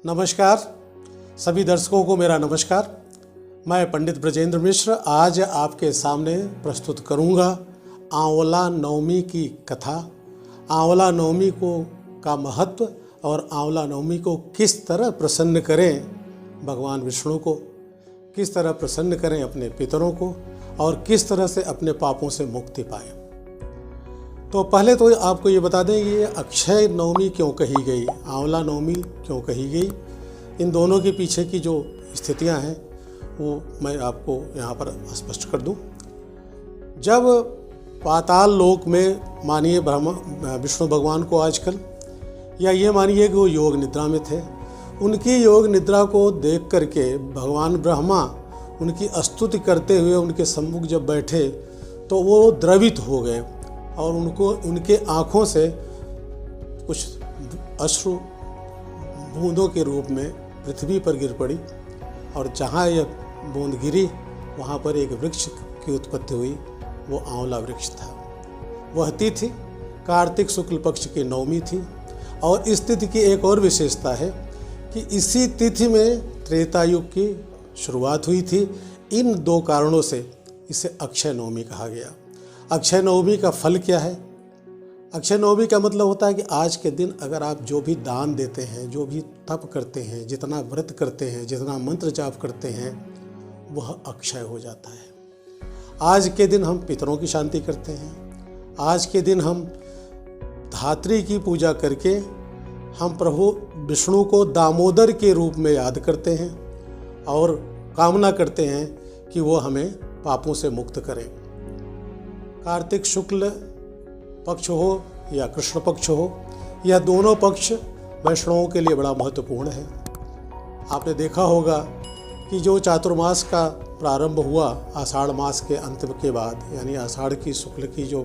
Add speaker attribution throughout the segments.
Speaker 1: नमस्कार सभी दर्शकों को मेरा नमस्कार। मैं पंडित ब्रजेंद्र मिश्र आज आपके सामने प्रस्तुत करूंगा आंवला नवमी की कथा। आंवला नवमी का महत्व और आंवला नवमी को किस तरह प्रसन्न करें भगवान विष्णु को, किस तरह प्रसन्न करें अपने पितरों को और किस तरह से अपने पापों से मुक्ति पाएं। तो पहले तो आपको ये बता दें ये अक्षय नवमी क्यों कही गई, आंवला नवमी क्यों कही गई, इन दोनों के पीछे की जो स्थितियां हैं वो मैं आपको यहाँ पर स्पष्ट कर दूं। जब पाताल लोक में मानिए विष्णु भगवान को आजकल, या ये मानिए कि वो योग निद्रा में थे, उनकी योग निद्रा को देख करके भगवान ब्रह्मा उनकी स्तुति करते हुए उनके सम्मुख जब बैठे तो वो द्रवित हो गए और उनके आँखों से कुछ अश्रु बूंदों के रूप में पृथ्वी पर गिर पड़ी और जहाँ यह बूंद गिरी वहाँ पर एक वृक्ष की उत्पत्ति हुई, वो आंवला वृक्ष था। वह तिथि कार्तिक शुक्ल पक्ष की नवमी थी और इस तिथि की एक और विशेषता है कि इसी तिथि में त्रेता युग की शुरुआत हुई थी। इन दो कारणों से इसे अक्षय नवमी कहा गया। अक्षय नवमी का फल क्या है? अक्षय नवमी का मतलब होता है कि आज के दिन अगर आप जो भी दान देते हैं, जो भी तप करते हैं, जितना व्रत करते हैं, जितना मंत्र जाप करते हैं, वह अक्षय हो जाता है। आज के दिन हम पितरों की शांति करते हैं। आज के दिन हम धात्री की पूजा करके हम प्रभु विष्णु को दामोदर के रूप में याद करते हैं और कामना करते हैं कि वो हमें पापों से मुक्त करें। कार्तिक शुक्ल पक्ष हो या कृष्ण पक्ष हो, यह दोनों पक्ष वैष्णवों के लिए बड़ा महत्वपूर्ण है। आपने देखा होगा कि जो चातुर्मास का प्रारंभ हुआ आषाढ़ मास के अंत के बाद, यानी आषाढ़ की शुक्ल की जो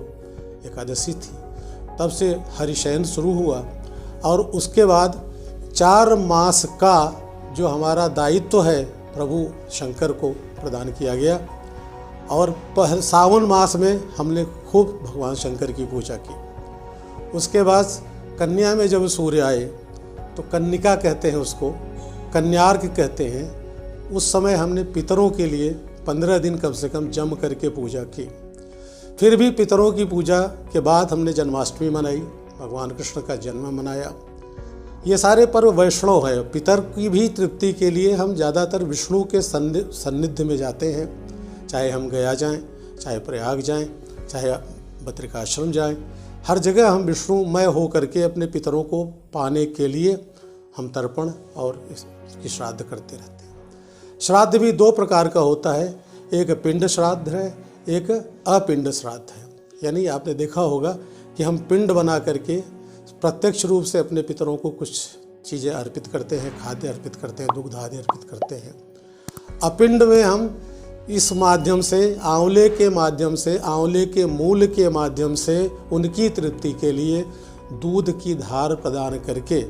Speaker 1: एकादशी थी, तब से हरिशयन शुरू हुआ और उसके बाद 4 मास का जो हमारा दायित्व है प्रभु शंकर को प्रदान किया गया और सावन मास में हमने खूब भगवान शंकर की पूजा की। उसके बाद कन्या में जब सूर्य आए तो कन्निका कहते हैं उसको, कन्यार्क कहते हैं। उस समय हमने पितरों के लिए 15 दिन कम से कम जम करके पूजा की। फिर भी पितरों की पूजा के बाद हमने जन्माष्टमी मनाई, भगवान कृष्ण का जन्म मनाया। ये सारे पर्व वैष्णव है। पितर की भी तृप्ति के लिए हम ज़्यादातर विष्णु के सान्निध्य में जाते हैं, चाहे हम गया जाएं, चाहे प्रयाग जाएं, चाहे बद्रिकाश्रम जाएं, हर जगह हम विष्णुमय हो करके अपने पितरों को पाने के लिए हम तर्पण और इसकी श्राद्ध करते रहते हैं। श्राद्ध भी 2 प्रकार का होता है, एक पिंड श्राद्ध है, एक अपिंड श्राद्ध है। यानी आपने देखा होगा कि हम पिंड बना करके प्रत्यक्ष रूप से अपने पितरों को कुछ चीज़ें अर्पित करते हैं, खाद्य अर्पित करते हैं, दुग्ध आदि अर्पित करते हैं। अपिंड में हम इस माध्यम से, आंवले के माध्यम से, आंवले के मूल के माध्यम से उनकी तृप्ति के लिए दूध की धार प्रदान करके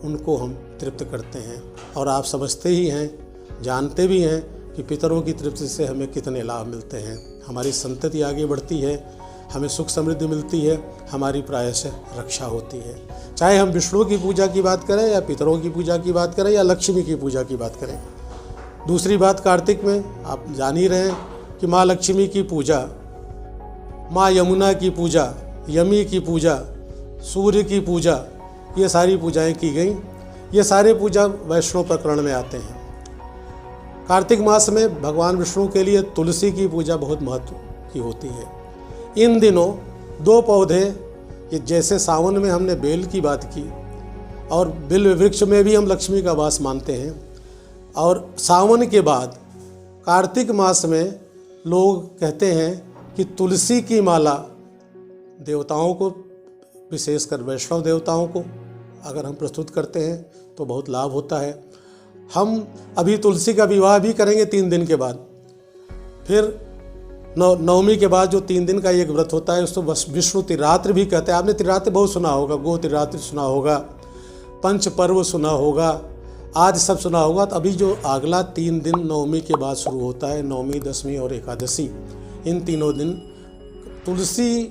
Speaker 1: उनको हम तृप्त करते हैं। और आप समझते ही हैं, जानते भी हैं कि पितरों की तृप्ति से हमें कितने लाभ मिलते हैं। हमारी संतति आगे बढ़ती है, हमें सुख समृद्धि मिलती है, हमारी प्रायशः रक्षा होती है। चाहे हम विष्णु की पूजा की बात करें या पितरों की पूजा की बात करें या लक्ष्मी की पूजा की बात करें। दूसरी बात, कार्तिक में आप जान ही रहे हैं कि माँ लक्ष्मी की पूजा, माँ यमुना की पूजा, यमी की पूजा, सूर्य की पूजा, ये सारी पूजाएं की गई। ये सारे पूजा वैष्णव प्रकरण में आते हैं। कार्तिक मास में भगवान विष्णु के लिए तुलसी की पूजा बहुत महत्व की होती है। इन दिनों 2 पौधे, जैसे सावन में हमने बेल की बात की और बिल्व वृक्ष में भी हम लक्ष्मी का वास मानते हैं, और सावन के बाद कार्तिक मास में लोग कहते हैं कि तुलसी की माला देवताओं को, विशेषकर वैष्णव देवताओं को अगर हम प्रस्तुत करते हैं तो बहुत लाभ होता है। हम अभी तुलसी का विवाह भी करेंगे 3 दिन के बाद। फिर नवमी के बाद जो 3 दिन का एक व्रत होता है उसको विष्णु त्रिरात्र भी कहते हैं। आपने त्रिरात्र बहुत सुना होगा, गो त्रिरात्र सुना होगा, पंच पर्व सुना होगा, आज सब सुना होगा। तो अभी जो अगला 3 दिन नवमी के बाद शुरू होता है, नवमी, दशमी और एकादशी, इन तीनों दिन तुलसी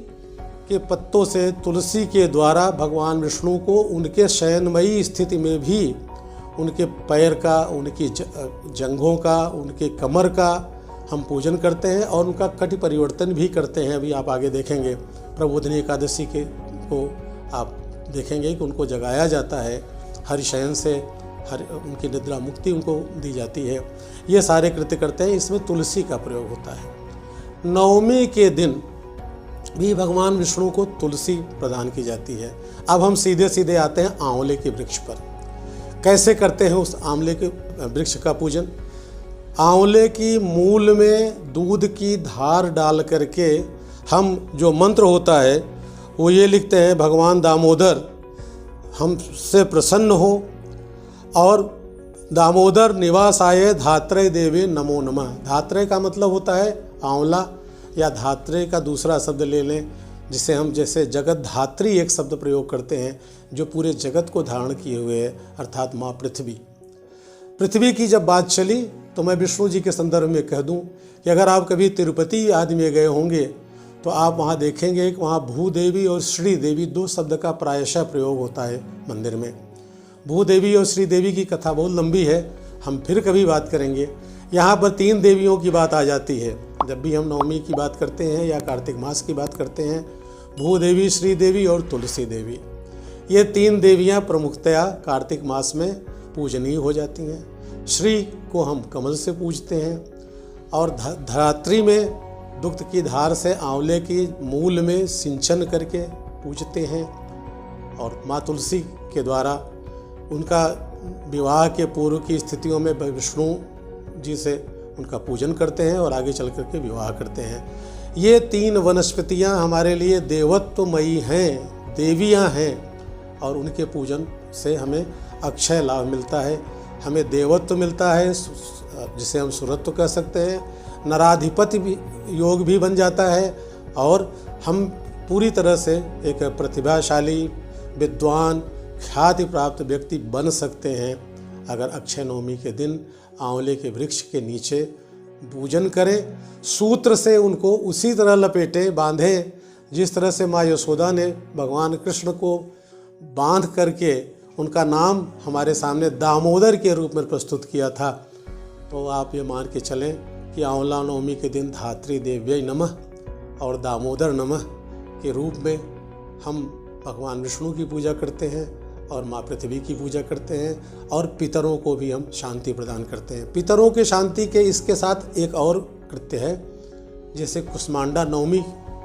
Speaker 1: के पत्तों से, तुलसी के द्वारा भगवान विष्णु को उनके शयनमयी स्थिति में भी उनके पैर का, उनकी जंघों का, उनके कमर का हम पूजन करते हैं और उनका कटि परिवर्तन भी करते हैं। अभी आप आगे देखेंगे प्रबोधिनी एकादशी को आप देखेंगे कि उनको जगाया जाता है, हरिशयन से उनकी निद्रा मुक्ति उनको दी जाती है। ये सारे कृत्य करते हैं। इसमें तुलसी का प्रयोग होता है। नवमी के दिन भी भगवान विष्णु को तुलसी प्रदान की जाती है। अब हम सीधे सीधे आते हैं आंवले के वृक्ष पर। कैसे करते हैं उस आंवले के वृक्ष का पूजन? आंवले की मूल में दूध की धार डाल करके हम जो मंत्र होता है वो ये लिखते हैं, भगवान दामोदर हमसे प्रसन्न हो और दामोदर निवासाय धात्रेय देवे नमो नमः। धात्रेय का मतलब होता है आंवला, या धात्रेय का दूसरा शब्द ले लें जिसे हम जैसे जगत धात्री एक शब्द प्रयोग करते हैं जो पूरे जगत को धारण किए हुए है, अर्थात माँ पृथ्वी। पृथ्वी की जब बात चली तो मैं विष्णु जी के संदर्भ में कह दूं कि अगर आप कभी तिरुपति आदि में गए होंगे तो आप वहाँ देखेंगे कि वहाँ भूदेवी और श्रीदेवी दो शब्द का प्रायशः प्रयोग होता है मंदिर में। भूदेवी और श्रीदेवी की कथा बहुत लंबी है, हम फिर कभी बात करेंगे। यहाँ पर 3 देवियों की बात आ जाती है जब भी हम नवमी की बात करते हैं या कार्तिक मास की बात करते हैं। भूदेवी, श्रीदेवी और तुलसी देवी, ये 3 देवियाँ प्रमुखतया कार्तिक मास में पूजनीय हो जाती हैं। श्री को हम कमल से पूजते हैं और धरात्री में दुग्ध की धार से आंवले की मूल में सिंचन करके पूजते हैं और माँ तुलसी के द्वारा उनका विवाह के पूर्व की स्थितियों में विष्णु जी से उनका पूजन करते हैं और आगे चल करके विवाह करते हैं। ये 3 वनस्पतियाँ हमारे लिए देवत्वमयी हैं, देवियाँ हैं और उनके पूजन से हमें अक्षय लाभ मिलता है, हमें देवत्व मिलता है जिसे हम सुरत्व कह सकते हैं, नराधिपति भी योग भी बन जाता है और हम पूरी तरह से एक प्रतिभाशाली, विद्वान, ख्याति प्राप्त व्यक्ति बन सकते हैं अगर अक्षय नवमी के दिन आंवले के वृक्ष के नीचे पूजन करें। सूत्र से उनको उसी तरह लपेटें, बांधें जिस तरह से माँ यशोदा ने भगवान कृष्ण को बांध करके उनका नाम हमारे सामने दामोदर के रूप में प्रस्तुत किया था। तो आप ये मान के चलें कि आंवला नवमी के दिन धात्री देव्यै नमः और दामोदर नमः के रूप में हम भगवान विष्णु की पूजा करते हैं और माँ पृथ्वी की पूजा करते हैं और पितरों को भी हम शांति प्रदान करते हैं। पितरों के शांति के इसके साथ एक और कृत्य है जैसे कुष्मांडा नवमी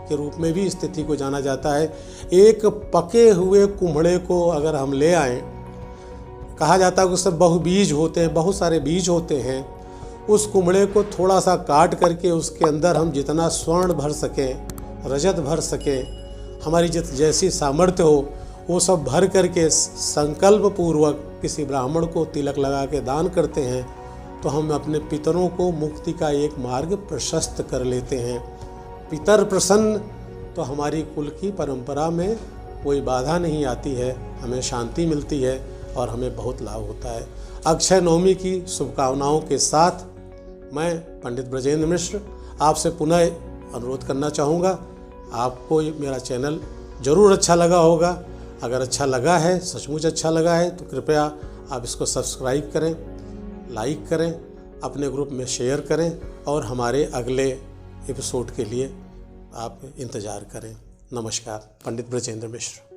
Speaker 1: के रूप में भी स्थिति को जाना जाता है। एक पके हुए कुम्हड़े को अगर हम ले आएँ, कहा जाता है कि उससे बहुबीज होते हैं, बहुत सारे बीज होते हैं। उस कुम्हड़े को थोड़ा सा काट करके उसके अंदर हम जितना स्वर्ण भर सकें, रजत भर सकें, हमारी जैसी सामर्थ्य हो वो सब भर करके संकल्प पूर्वक किसी ब्राह्मण को तिलक लगा के दान करते हैं तो हम अपने पितरों को मुक्ति का एक मार्ग प्रशस्त कर लेते हैं। पितर प्रसन्न तो हमारी कुल की परंपरा में कोई बाधा नहीं आती है, हमें शांति मिलती है और हमें बहुत लाभ होता है। अक्षय नवमी की शुभकामनाओं के साथ मैं पंडित ब्रजेंद्र मिश्र आपसे पुनः अनुरोध करना चाहूँगा, आपको मेरा चैनल ज़रूर अच्छा लगा होगा। अगर अच्छा लगा है, सचमुच अच्छा लगा है तो कृपया आप इसको सब्सक्राइब करें, लाइक करें, अपने ग्रुप में शेयर करें और हमारे अगले एपिसोड के लिए आप इंतज़ार करें। नमस्कार, पंडित ब्रजेंद्र मिश्र।